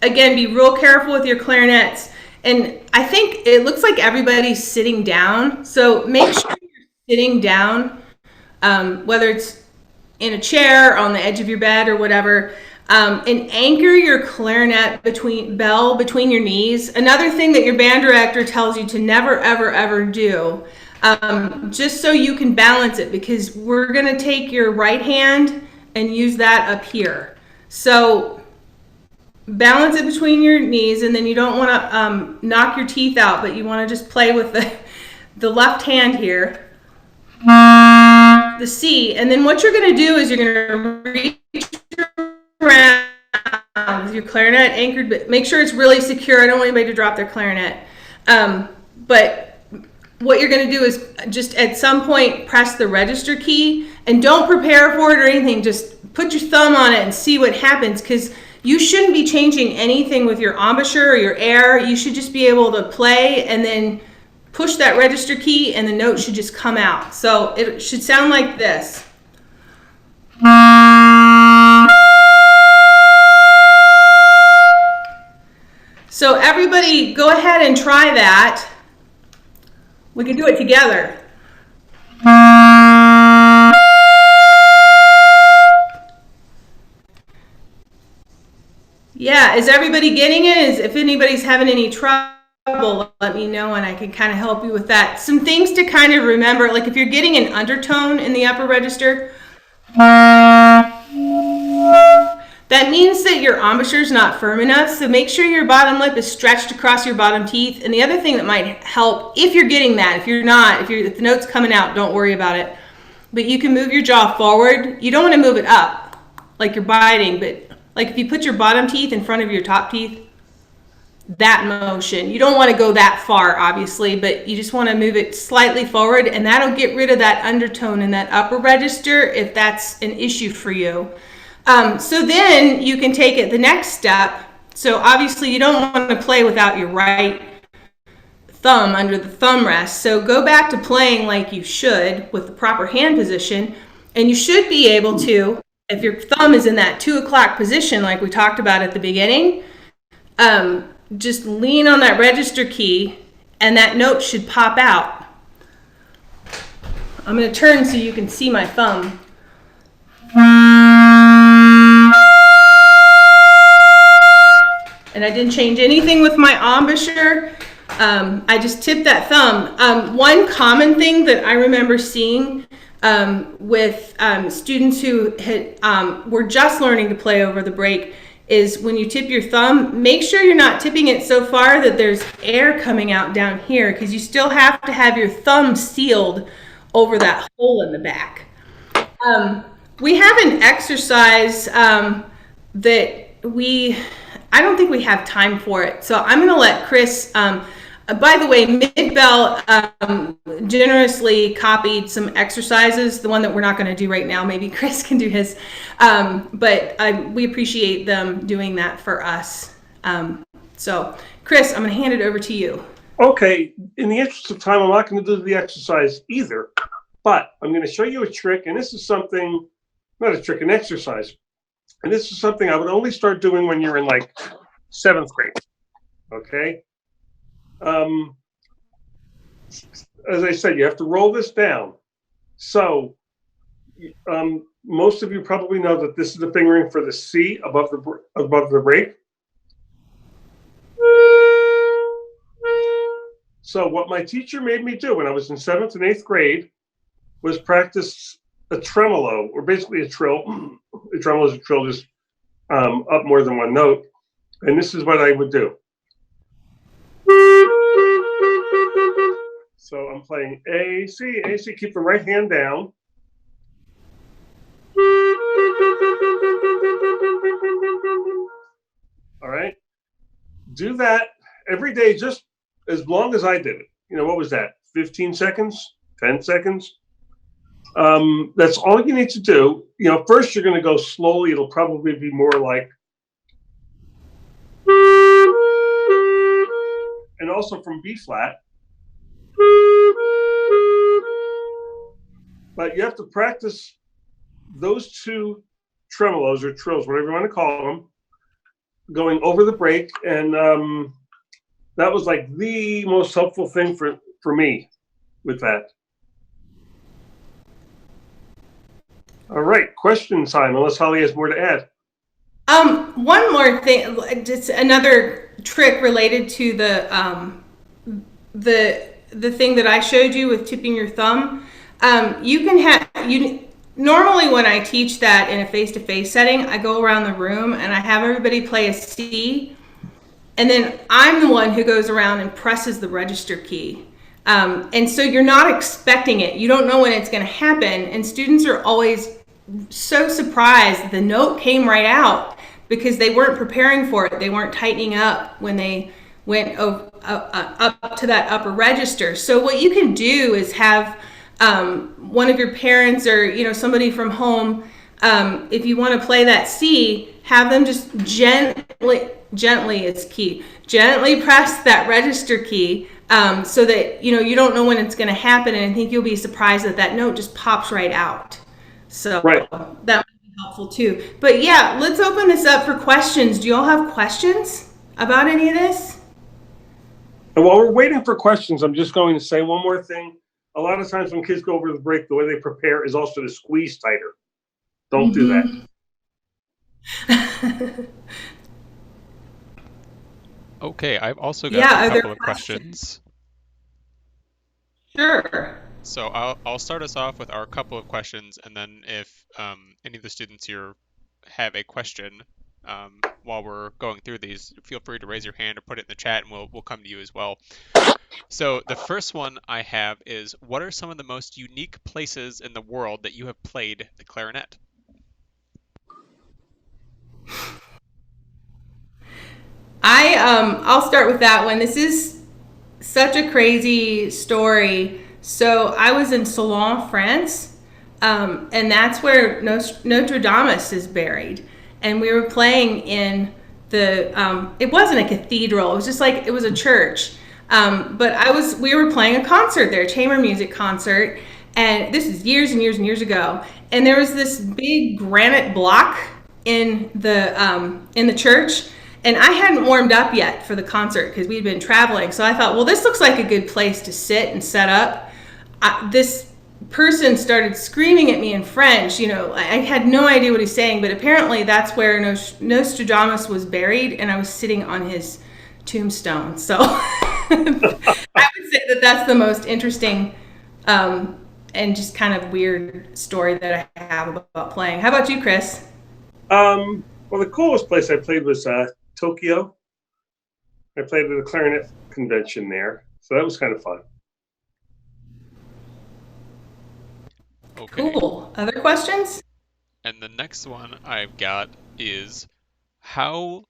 again, be real careful with your clarinets. And I think it looks like everybody's sitting down. So make sure you're sitting down, whether it's in a chair, on the edge of your bed, or whatever, and anchor your clarinet bell between your knees. Another thing that your band director tells you to never, ever, ever do, just so you can balance it, because we're going to take your right hand and use that up here. So balance it between your knees, and then you don't want to knock your teeth out, but you want to just play with the left hand here, the C. And then what you're going to do is you're going to reach around with your clarinet anchored, but make sure it's really secure. I don't want anybody to drop their clarinet. But what you're going to do is just at some point press the register key, and don't prepare for it or anything. Just put your thumb on it and see what happens, because you shouldn't be changing anything with your embouchure or your air. You should just be able to play and then push that register key, and the note should just come out. So it should sound like this. So everybody go ahead and try that. We can do it together. Yeah, is everybody getting it? If anybody's having any trouble, let me know and I can kind of help you with that. Some things to kind of remember, like if you're getting an undertone in the upper register, that means that your embouchure is not firm enough. So make sure your bottom lip is stretched across your bottom teeth. And the other thing that might help, if you're getting that, if you're not, if the note's coming out, don't worry about it. But you can move your jaw forward. You don't want to move it up like you're biting, but like if you put your bottom teeth in front of your top teeth, that motion. You don't want to go that far, obviously, but you just want to move it slightly forward, and that'll get rid of that undertone in that upper register if that's an issue for you. So then you can take it the next step. So obviously you don't want to play without your right thumb under the thumb rest. So go back to playing like you should with the proper hand position, and you should be able to, if your thumb is in that 2 o'clock position like we talked about at the beginning, just lean on that register key and that note should pop out. I'm going to turn so you can see my thumb. And I didn't change anything with my embouchure. I just tipped that thumb. One common thing that I remember seeing with students who were just learning to play over the break is when you tip your thumb, make sure you're not tipping it so far that there's air coming out down here, because you still have to have your thumb sealed over that hole in the back. We have an exercise that I don't think we have time for it, so I'm going to let Chris. By the way, Mid-Bell generously copied some exercises, the one that we're not going to do right now. Maybe Chris can do his, but we appreciate them doing that for us. So, Chris, I'm going to hand it over to you. Okay, in the interest of time, I'm not going to do the exercise either, but I'm going to show you a trick, and this is something, not a trick, an exercise. And this is something I would only start doing when you're in like 7th grade, okay? As I said, you have to roll this down. So most of you probably know that this is the fingering for the C above the break. So what my teacher made me do when I was in 7th and 8th grade was practice a tremolo, or basically a trill. A tremolo is a trill just up more than one note. And this is what I would do. So I'm playing A, C, keep the right hand down. All right. Do that every day, just as long as I did it. You know, what was that? 15 seconds, 10 seconds. That's all you need to do. You know, first you're going to go slowly. It'll probably be more like, and also from B flat. But you have to practice those two tremolos or trills, whatever you want to call them, going over the break. And that was like the most helpful thing for me with that. All right, question time, unless Holly has more to add. One more thing, just another trick related to the thing that I showed you with tipping your thumb. Normally when I teach that in a face-to-face setting, I go around the room and I have everybody play a C, and then I'm the one who goes around and presses the register key. And so you're not expecting it. You don't know when it's going to happen, and students are always so surprised that the note came right out because they weren't preparing for it. They weren't tightening up when they went up to that upper register. So what you can do is have one of your parents or somebody from home, if you want to play that C, have them just gently is key, gently press that register key, so that you don't know when it's going to happen, and I think you'll be surprised that note just pops right out. So right. That would be helpful too. But yeah, let's open this up for questions. Do you all have questions about any of this? And while we're waiting for questions, I'm just going to say one more thing. A lot of times when kids go over the break, the way they prepare is also to squeeze tighter. Don't do that. Okay, I've also got a couple of questions. Sure. So I'll start us off with our couple of questions, and then if any of the students here have a question, while we're going through these. Feel free to raise your hand or put it in the chat, and we'll come to you as well. So the first one I have is, what are some of the most unique places in the world that you have played the clarinet? I'll start with that one. This is such a crazy story. So I was in Salon, France, and that's where Notre Dame is buried. And we were playing in it wasn't a cathedral. It was just like, it was a church. But we were playing a concert there, a chamber music concert. And this is years and years and years ago. And there was this big granite block in the church. And I hadn't warmed up yet for the concert because we'd been traveling. So I thought, well, this looks like a good place to sit and set up. This person started screaming at me in French. I had no idea what he's saying, but apparently that's where Nostradamus was buried, and I was sitting on his tombstone. So I would say that that's the most interesting and just kind of weird story that I have about playing. How about you, Chris? Well, the coolest place I played was Tokyo. I played at a clarinet convention there, so that was kind of fun. Okay. Cool. Other questions? And the next one I've got is, how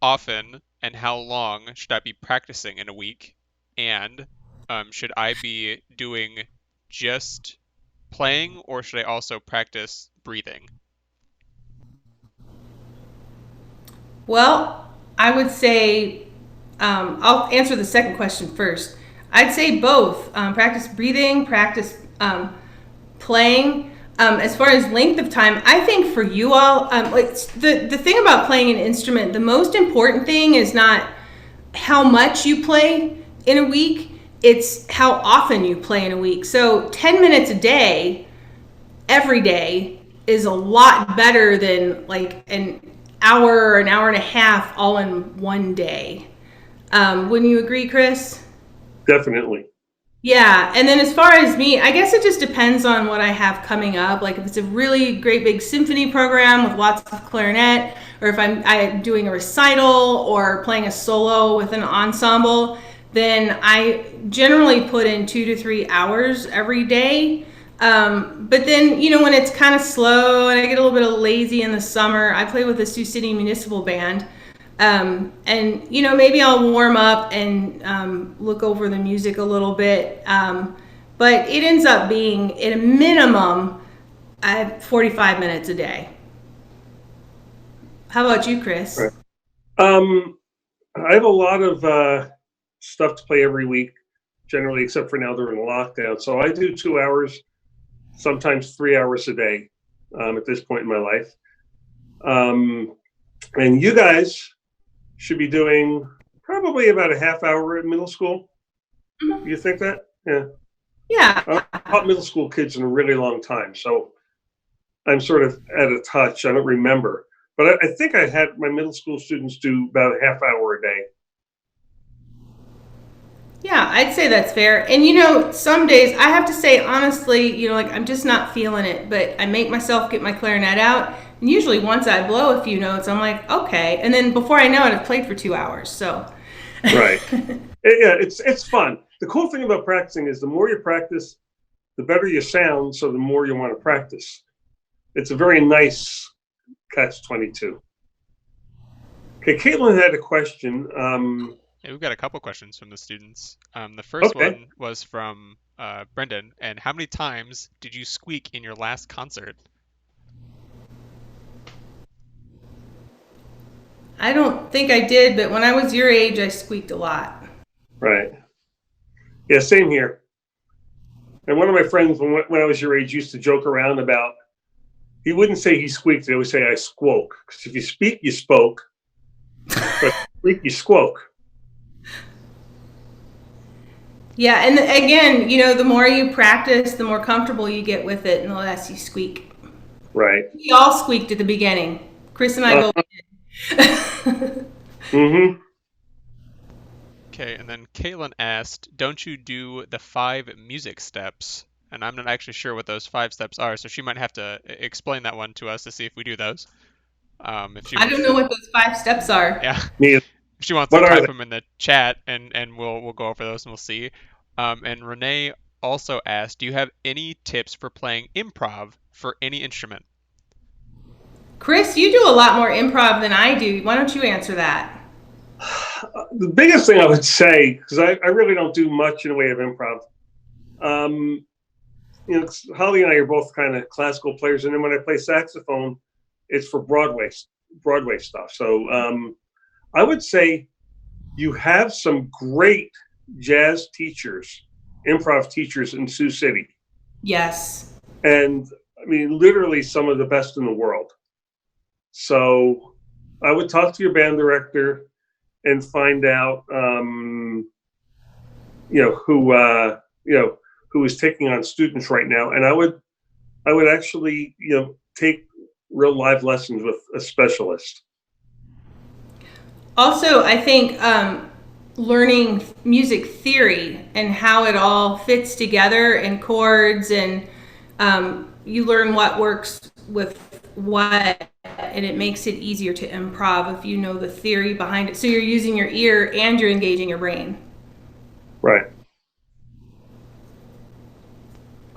often and how long should I be practicing in a week? And should I be doing just playing, or should I also practice breathing? Well, I would say, I'll answer the second question first. I'd say both. Practice breathing, practice playing. As far as length of time, I think for you all, like the thing about playing an instrument, the most important thing is not how much you play in a week, it's how often you play in a week. So 10 minutes a day, every day, is a lot better than like an hour or an hour and a half all in one day. Wouldn't you agree, Chris? Definitely. Yeah, and then as far as me, I guess it just depends on what I have coming up. Like if it's a really great big symphony program with lots of clarinet, or if I'm doing a recital or playing a solo with an ensemble, then I generally put in 2 to 3 hours every day. But then, when it's kind of slow and I get a little bit lazy in the summer, I play with the Sioux City Municipal Band. And, maybe I'll warm up and look over the music a little bit. But it ends up being, at a minimum, 45 minutes a day. How about you, Chris? Right. I have a lot of stuff to play every week, generally, except for now during lockdown. So I do 2 hours, sometimes 3 hours a day at this point in my life. And you guys should be doing probably about a half hour at middle school. Mm-hmm. You think that? Yeah. Yeah. I've taught middle school kids in a really long time, so I'm sort of out of touch. I don't remember. But I think I had my middle school students do about a half hour a day. Yeah, I'd say that's fair. And some days I have to say, honestly, I'm just not feeling it, but I make myself get my clarinet out. And usually once I blow a few notes, I'm like, okay. And then before I know it, I've played for 2 hours. So. Right. Yeah, it's fun. The cool thing about practicing is the more you practice, the better you sound. So the more you want to practice. It's a very nice catch-22. Okay, Caitlin had a question. Yeah, we've got a couple questions from the students. The first one was from Brendan. And how many times did you squeak in your last concert? I don't think I did, but when I was your age, I squeaked a lot. Right. Yeah, same here. And one of my friends, when I was your age, used to joke around about, he wouldn't say he squeaked, they would say I squoke. Because if you speak, you spoke. But squeak, you squoke. Yeah, and again, the more you practice, the more comfortable you get with it, and the less you squeak. Right. We all squeaked at the beginning. Chris and I both did. Mm-hmm. Okay, and then Caitlin asked, don't you do the 5 music steps? And I'm not actually sure what those 5 steps are, so she might have to explain that one to us to see if we do those. If she I wants don't know to, what those 5 steps are. yeah, Me, if she wants to what are type they? them in the chat, and we'll go over those and we'll see. And Renee also asked, do you have any tips for playing improv for any instrument? Chris, you do a lot more improv than I do. Why don't you answer that? The biggest thing I would say, because I really don't do much in the way of improv. Holly and I are both kind of classical players, and then when I play saxophone, it's for Broadway stuff. So I would say you have some great jazz teachers, improv teachers in Sioux City, Yes. and I mean literally some of the best in the world. So I would talk to your band director and find out, who is taking on students right now, and I would actually, take real live lessons with a specialist. Also, I think learning music theory and how it all fits together and chords, and you learn what works with what, and it makes it easier to improv if you know the theory behind it. So you're using your ear and you're engaging your brain. Right.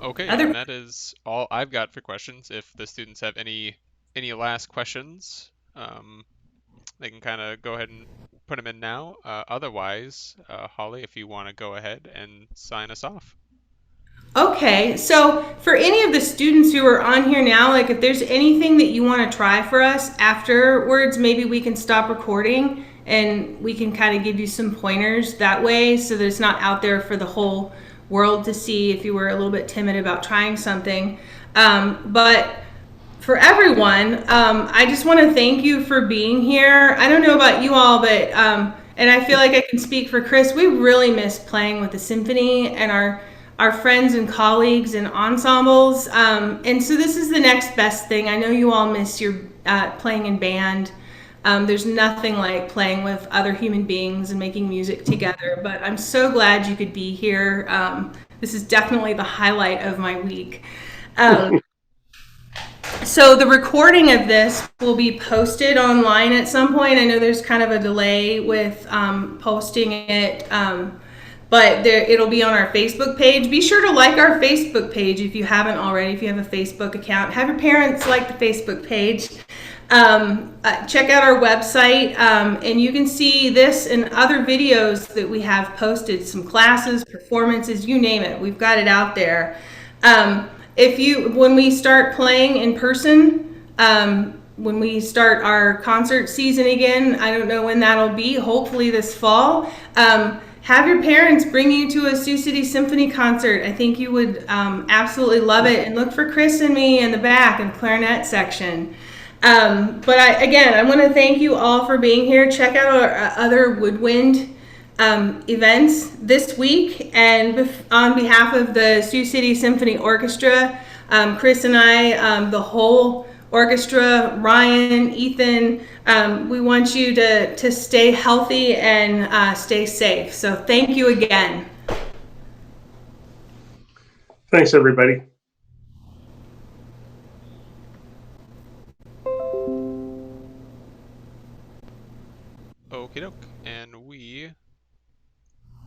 Okay, Other and that is all I've got for questions. If the students have any last questions, they can kind of go ahead and put them in now. Otherwise, Holly, if you want to go ahead and sign us off. Okay, so for any of the students who are on here now, like if there's anything that you want to try for us afterwards, maybe we can stop recording and we can kind of give you some pointers that way so that it's not out there for the whole world to see if you were a little bit timid about trying something. But for everyone, I just want to thank you for being here. I don't know about you all, but and I feel like I can speak for Chris. We really miss playing with the symphony and our friends and colleagues and ensembles. And so this is the next best thing. I know you all miss your playing in band. There's nothing like playing with other human beings and making music together. But I'm so glad you could be here. This is definitely the highlight of my week. So the recording of this will be posted online at some point. I know there's kind of a delay with posting it, but it'll be on our Facebook page. Be sure to like our Facebook page if you haven't already, if you have a Facebook account. Have your parents like the Facebook page. Check out our website, and you can see this and other videos that we have posted, some classes, performances, you name it. We've got it out there. When we start playing in person, when we start our concert season again, I don't know when that'll be, hopefully this fall, have your parents bring you to a Sioux City Symphony concert. I think you would absolutely love it. And look for Chris and me in the back in the clarinet section. But I want to thank you all for being here. Check out our other woodwind events this week, and on behalf of the Sioux City Symphony Orchestra, Chris and I, the whole orchestra, Ryan, Ethan, we want you to stay healthy and stay safe. So thank you again. Thanks, everybody. Okie doke, and we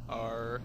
are